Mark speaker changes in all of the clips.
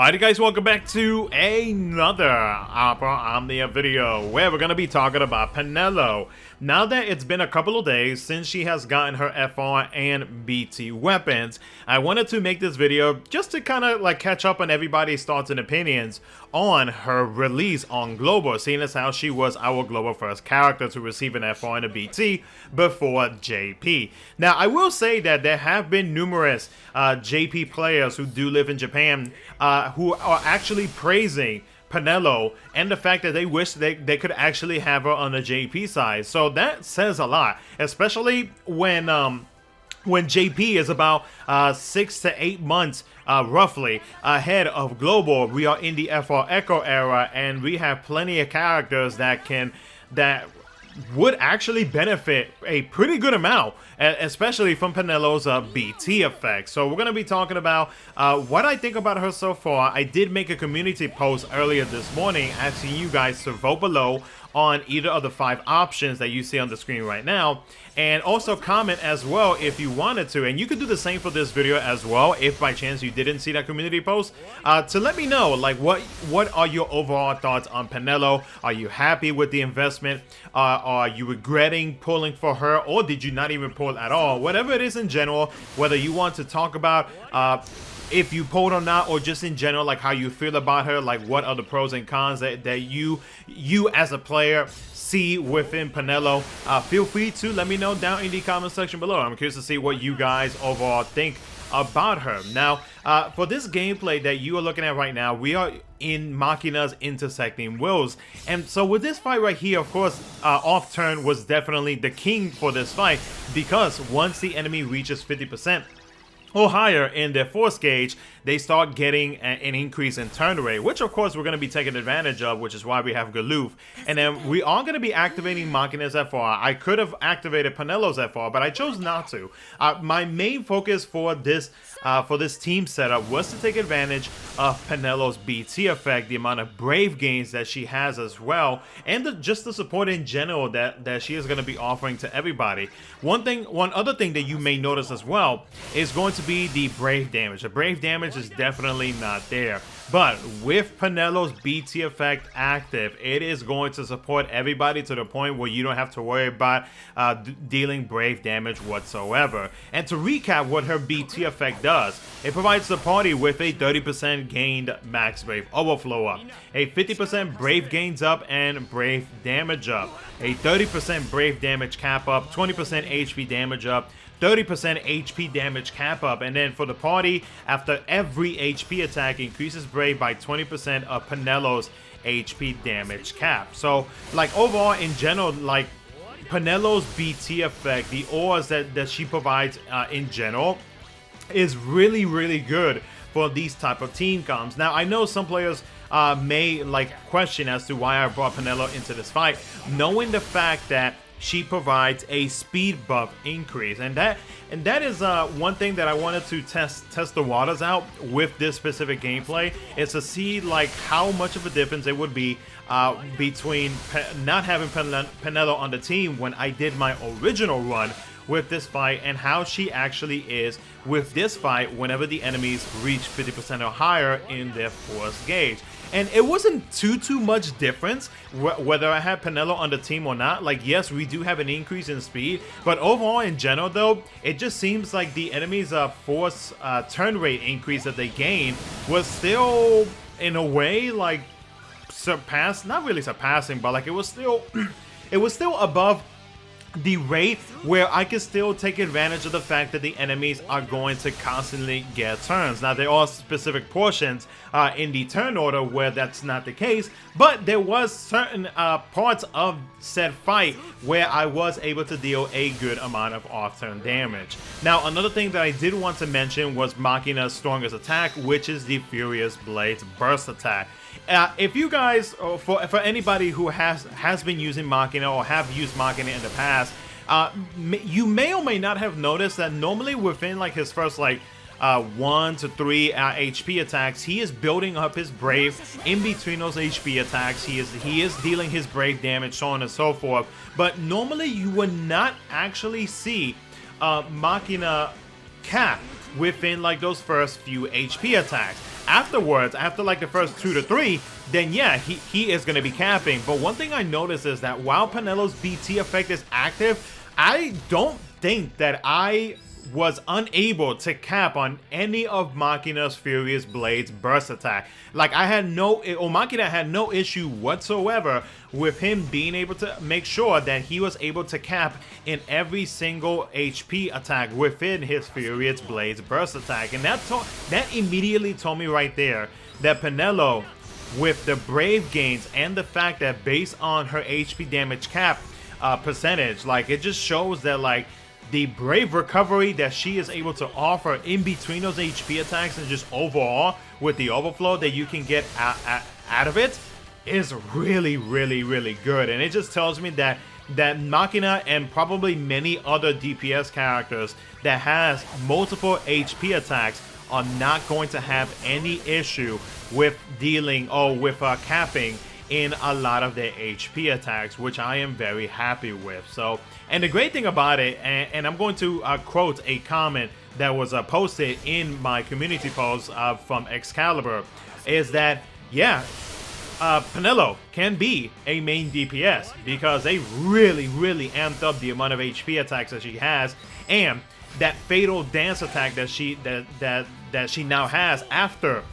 Speaker 1: Alright guys, welcome back to another Opera Omnia video where we're going to be talking about Penelo. Now that it's been a couple of days since she has gotten her FR and BT weapons, I wanted to make this video just to kind of like catch up on everybody's thoughts and opinions on her release on Global, seeing as how she was our Global first character to receive an FR and a BT before JP. Now I will say that there have been numerous JP players who do live in Japan who are actually praising Penelo and the fact that they wish they could actually have her on the JP side. So that says a lot, especially when JP is about 6 to 8 months roughly ahead of Global. We are in the FR Echo era, and we have plenty of characters that would actually benefit a pretty good amount, especially from Penelo's BT effect. So we're going to be talking about what I think about her so far. I did make a community post earlier this morning asking you guys to vote below on either of the 5 options that you see on the screen right now, and also comment as well if you wanted to. And you could do the same for this video as well if by chance you didn't see that community post, to let me know like what are your overall thoughts on Penelo. Are you happy with the investment? Are you regretting pulling for her, or did you not even pull at all? Whatever it is in general, whether you want to talk about if you pulled or not, or just in general like how you feel about her, like what are the pros and cons that you as a player see within Penelo, feel free to let me know down in the comment section below. I'm curious to see what you guys overall think about her. Now for this gameplay that you are looking at right now, we are in Machina's intersecting wills, and so with this fight right here, of course off turn was definitely the king for this fight, because once the enemy reaches 50% or higher in their force gauge, they start getting an increase in turn rate, which of course we're going to be taking advantage of, which is why we have Galoof. And then we are going to be activating Machina's FR. I could have activated Penelo's FR, but I chose not to. My main focus for this team setup was to take advantage of Penelo's BT effect, the amount of brave gains that she has as well, and just the support in general that she is going to be offering to everybody. One other thing that you may notice as well is going to be the brave damage. The brave damage is definitely not there, but with Penelo's BT effect active, it is going to support everybody to the point where you don't have to worry about dealing brave damage whatsoever. And to recap what her BT effect does, it provides the party with a 30% gained max brave overflow up, a 50% brave gains up and brave damage up, a 30% brave damage cap up, 20% HP damage up, 30% HP damage cap up, and then for the party, after every HP attack, increases brave by 20% of Penelo's HP damage cap. So like overall in general, like Penelo's BT effect, the auras that she provides in general is really good for these type of team comps. Now I know some players may like question as to why I brought Penelo into this fight, knowing the fact that she provides a speed buff increase, and that is one thing that I wanted to test the waters out with this specific gameplay, is to see like how much of a difference it would be between not having Penelo on the team when I did my original run with this fight, and how she actually is with this fight whenever the enemies reach 50% or higher in their force gauge. And it wasn't too much difference whether I had Penelo on the team or not. Like, yes, we do have an increase in speed, but overall in general though, it just seems like the enemy's force turn rate increase that they gain was still in a way like not really surpassing, but like it was still above the rate where I can still take advantage of the fact that the enemies are going to constantly get turns. Now there are specific portions in the turn order where that's not the case, but there was certain parts of said fight where I was able to deal a good amount of off-turn damage. Now another thing that I did want to mention was Machina's strongest attack, which is the Furious Blade's burst attack. If you guys, for anybody who has been using Machina or have used Machina in the past, you may or may not have noticed that normally within like his first like 1 to 3 HP attacks, he is building up his brave in between those HP attacks. He is dealing his brave damage, so on and so forth. But normally you would not actually see Machina cap within like those first few HP attacks. afterwards, after like the first 2 to 3, then yeah, he is going to be capping. But one thing I noticed is that while Penelo's BT effect is active, I don't think that I was unable to cap on any of Machina's Furious Blade's burst attack. Like, Machina had no issue whatsoever with him being able to make sure that he was able to cap in every single HP attack within his Furious Blade's burst attack. And that immediately told me right there that Penelo, with the Brave gains and the fact that based on her HP damage cap percentage, like, it just shows that, like, the Brave recovery that she is able to offer in between those HP attacks and just overall with the overflow that you can get out of it is really, really, really good. And it just tells me that Machina and probably many other DPS characters that has multiple HP attacks are not going to have any issue with dealing or with capping in a lot of their HP attacks, which I am very happy with. So, and the great thing about it, and I'm going to quote a comment that was posted in my community post from Excalibur, is that, yeah, Penelo can be a main DPS because they really, really amped up the amount of HP attacks that she has, and that fatal dance attack that she now has after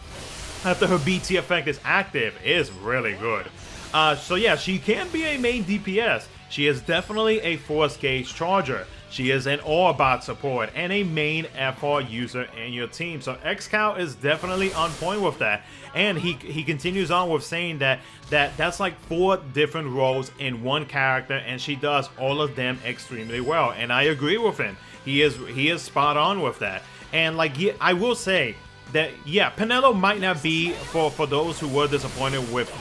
Speaker 1: her BT effect is active is really good. So yeah, she can be a main DPS. She is definitely a force gauge charger. She is an Orbot support and a main FR user in your team. So Xcal is definitely on point with that. And he continues on with saying that's like 4 different roles in one character, and she does all of them extremely well. And I agree with him. He is spot on with that. And like, I will say that, yeah, Penelo might not be, for those who were disappointed with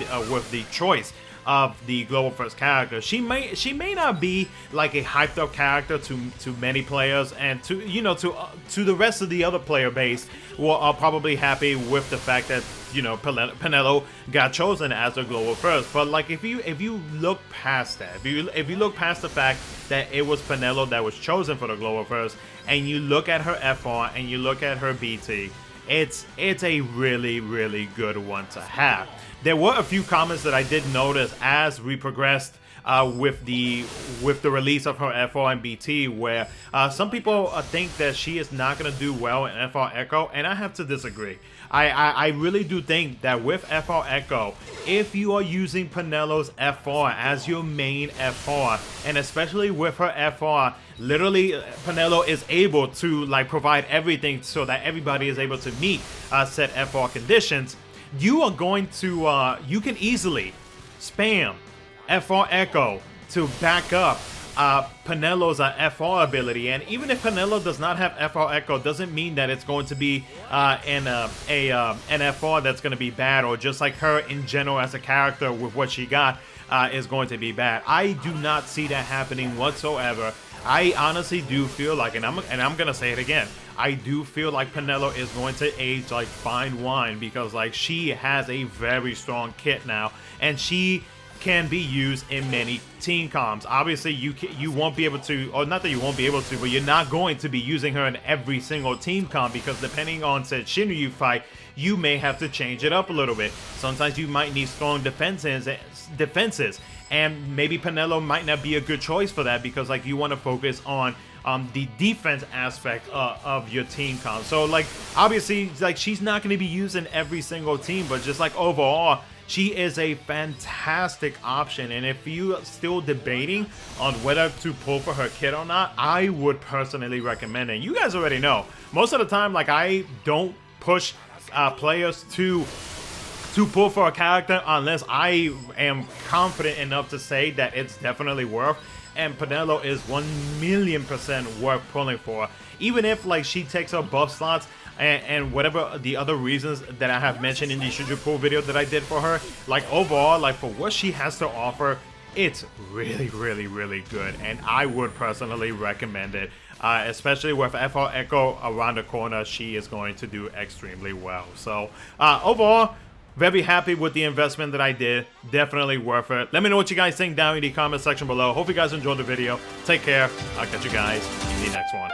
Speaker 1: the choice of the Global First character, she may not be like a hyped up character to many players, and to the rest of the other player base who are probably happy with the fact that Penelo got chosen as the Global First. But like, if you look past that, if you look past the fact that it was Penelo that was chosen for the Global First, and you look at her FR and you look at her BT, it's a really, really good one to have. There were a few comments that I did notice as we progressed with the release of her FR and BT, where some people think that she is not going to do well in FR Echo, and I have to disagree. I really do think that with FR Echo, if you are using Penelo's FR as your main FR, and especially with her FR, literally Penelo is able to like provide everything so that everybody is able to meet set FR conditions. You are going to you can easily spam FR Echo to back up Penelo's FR ability. And even if Penelo does not have FR Echo, doesn't mean that it's going to be an FR that's going to be bad, or just like her in general as a character with what she got is going to be bad. I do not see that happening whatsoever. I honestly do feel like, and I'm gonna say it again, I do feel like Penelo is going to age like fine wine, because like she has a very strong kit now, and she can be used in many team comps. Obviously, you won't be able to, or not that you won't be able to, but you're not going to be using her in every single team comp, because depending on said Shinryu you fight, you may have to change it up a little bit. Sometimes you might need strong defenses, and maybe Penelo might not be a good choice for that, because like you want to focus on the defense aspect of your team comp. So like obviously like she's not going to be used in every single team, but just like overall, she is a fantastic option. And if you are still debating on whether to pull for her kit or not, I would personally recommend it. You guys already know, most of the time, like, I don't push players to pull for a character unless I am confident enough to say that it's definitely worth. And Penelo is 1,000,000% worth pulling for. Even if like she takes her buff slots and whatever the other reasons that I have mentioned in the Should You Pull video that I did for her, like overall, like for what she has to offer, it's really, really, really good. And I would personally recommend it. Especially with FR Echo around the corner, she is going to do extremely well. So overall, very happy with the investment that I did. Definitely worth it. Let me know what you guys think down in the comment section below. Hope you guys enjoyed the video. Take care. I'll catch you guys in the next one.